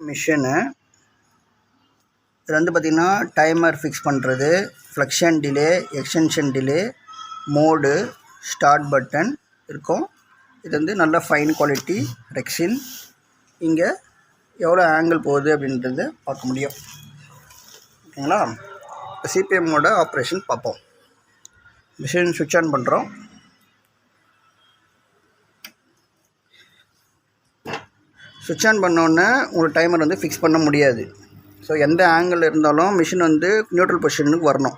Machine இதில் வந்து பார்த்திங்கன்னா டைமர் ஃபிக்ஸ் பண்ணுறது, flexion delay, extension delay, mode, start button இருக்கும். இது வந்து நல்ல ஃபைன் குவாலிட்டி ரெக்ஸின். இங்கே எவ்வளோ ஆங்கிள் போகுது அப்படின்றத பார்க்க முடியும். ஓகேங்களா? சிபிஎம்மோட ஆப்ரேஷன் பார்ப்போம். மிஷின் சுவிட்ச் ஆன் பண்ணுறோம். சுவிட்ச் ஆன் பண்ணோன்னே உங்களுக்கு டைமர் வந்து ஃபிக்ஸ் பண்ண முடியாது. ஸோ எந்த ஆங்கிள் இருந்தாலும் மிஷின் வந்து நியூட்ரல் பொசிஷனுக்கு வரணும்.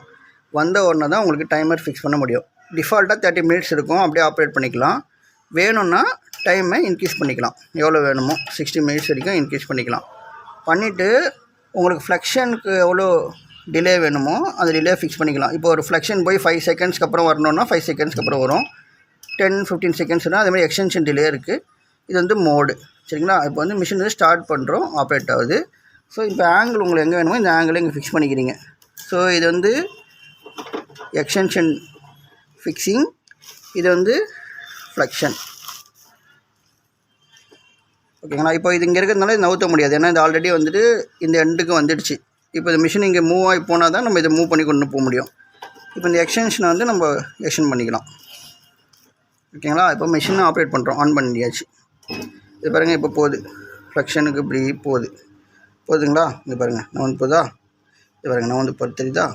வந்த உடனே தான் உங்களுக்கு டைமர் ஃபிக்ஸ் பண்ண முடியும். டிஃபால்ட்டாக 30 மினிட்ஸ் இருக்கும், அப்படியே ஆப்ரேட் பண்ணிக்கலாம். வேணும்னா டைமை இன்க்ரீஸ் பண்ணிக்கலாம், எவ்வளோ வேணுமோ 60 மினிட்ஸ் வரைக்கும் இன்க்ரீஸ் பண்ணிக்கலாம். பண்ணிவிட்டு உங்களுக்கு ஃப்ளெக்ஷனுக்கு எவ்வளோ டிலே வேணுமோ அந்த டிலே ஃபிக்ஸ் பண்ணிக்கலாம். இப்போ ஒரு ஃப்ளெக்ஷன் போய் 5 செகண்ட்ஸ்க்கு அப்புறம் வரணுன்னா 5 செகண்ட்ஸ்க்கு அப்புறம் வரும். 10-15 செகண்ட்ஸ்னால் அதேமாதிரி எக்ஸ்டென்ஷன் டிலே இருக்குது. இது வந்து மோடு. சரிங்களா? இப்போ வந்து மிஷின் வந்து ஸ்டார்ட் பண்ணுறோம், ஆப்ரேட் ஆகுது. ஸோ இப்போ ஆங்கிள் உங்களுக்கு எங்கே வேணுமோ இந்த ஆங்கிளை இங்கே ஃபிக்ஸ் பண்ணிக்கிறீங்க. ஸோ இது வந்து எக்ஸ்டென்ஷன் ஃபிக்ஸிங், இது வந்து ஃப்ளெக்ஷன். ஓகேங்களா? இப்போ இது இங்கே இருக்கிறதுனால இது நவுத்த முடியாது, ஏன்னா இது ஆல்ரெடி வந்துட்டு இந்த எண்டுக்கு வந்துடுச்சு. இப்போ இந்த மிஷின் இங்கே மூவ் ஆகி போனால் தான் நம்ம இதை மூவ் பண்ணி கொண்டு போக முடியும். இப்போ இந்த எக்ஸ்டென்ஷனை வந்து நம்ம எக்ஸ்டென்ட் பண்ணிக்கலாம். ஓகேங்களா? இப்போ மிஷினை ஆப்ரேட் பண்ணுறோம், ஆன் பண்ணியாச்சு. இது பாருங்கள், இப்போ போகுது ஃப்ளெக்ஷனுக்கு இப்படி போகுதுங்களா? இது பாருங்கள், நான் வந்து போதா? இது பாருங்கள், நான் வந்து போகிறது தெரியுதா?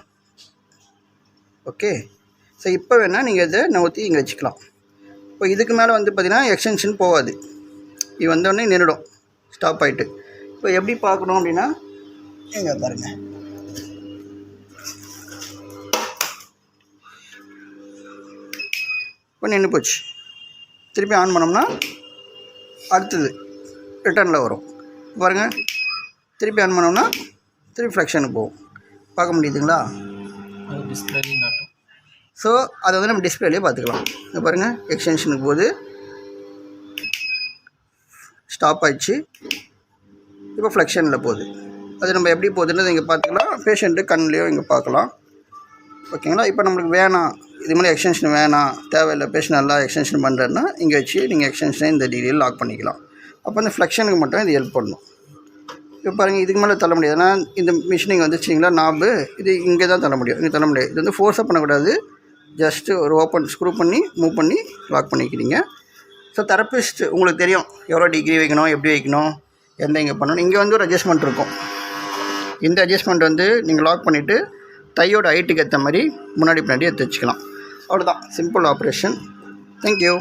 ஓகே. ஸோ இப்போ வேணால் நீங்கள் இதை நவுத்தி இங்கே வச்சுக்கலாம். இப்போ இதுக்கு மேலே வந்து பார்த்திங்கன்னா எக்ஸ்டென்ஷன் போகாது, இது வந்தோடனே நின்றுடும், ஸ்டாப் ஆகிட்டு. இப்போ எப்படி பார்க்கணும் அப்படின்னா எங்கே பாருங்கள், இப்போ நின்று போச்சு. திருப்பி ஆன் பண்ணோம்னா அடுத்தது ரிட்டர்னில் வரும். பாருங்கள், திருப்பி ஆன் பண்ணோம்னா திருப்பி ஃப்ளெக்ஷனுக்கு போகும். பார்க்க முடியுதுங்களா? டிஸ்பிளேலையும் காட்டும். ஸோ அதை வந்து நம்ம டிஸ்பிளேலேயே பார்த்துக்கலாம். இங்கே பாருங்கள், எக்ஸ்டென்ஷனுக்கு போகுது, ஸ்டாப் ஆயிடுச்சு. இப்போ ஃப்ளெக்ஷனில் போகுது. அது நம்ம எப்படி போகுதுன்றது இங்கே பார்த்துக்கலாம். பேஷண்ட்டு கண்ணிலையோ இங்கே பார்க்கலாம். ஓகேங்களா? இப்போ நம்மளுக்கு வேணாம், இது மாதிரி எக்ஸ்டென்ஷன் வேணாம், தேவையில்லை, பேஷண்ட் நல்லா எக்ஸ்டென்ஷன் பண்ணுறதுனா இங்கே வச்சு நீங்கள் எக்ஸ்டென்ஷனை இந்த டிகிரியில் லாக் பண்ணிக்கலாம். அப்போ இந்த ஃப்ளெக்ஷனுக்கு மட்டும் இது ஹெல்ப் பண்ணணும். இப்போ பாருங்கள், இதுக்கு மேலே தள்ள முடியாது. ஏன்னா இந்த மிஷின் இங்கே வந்துச்சிங்களா, நாபு இது இங்கே தான் தள்ள முடியும், இங்கே தள்ள முடியாது. இது வந்து ஃபோர்ஸாக பண்ணக்கூடாது, ஜஸ்ட்டு ஒரு ஓப்பன் ஸ்க்ரூ பண்ணி மூவ் பண்ணி லாக் பண்ணிக்கிறீங்க. ஸோ தெரப்பிஸ்ட் உங்களுக்கு தெரியும் எவ்வளோ டிகிரி வைக்கணும், எப்படி வைக்கணும், எந்த இங்கே பண்ணணும். இங்கே வந்து ஒரு அட்ஜஸ்ட்மெண்ட் இருக்கும். இந்த அட்ஜஸ்ட்மெண்ட் வந்து நீங்கள் லாக் பண்ணிவிட்டு தையோட ஹைட்டுக்கு ஏற்ற மாதிரி முன்னாடி பின்னாடி எடுத்து வச்சுக்கலாம். அவ்வளோதான், சிம்பிள் ஆப்ரேஷன். தேங்க்யூ.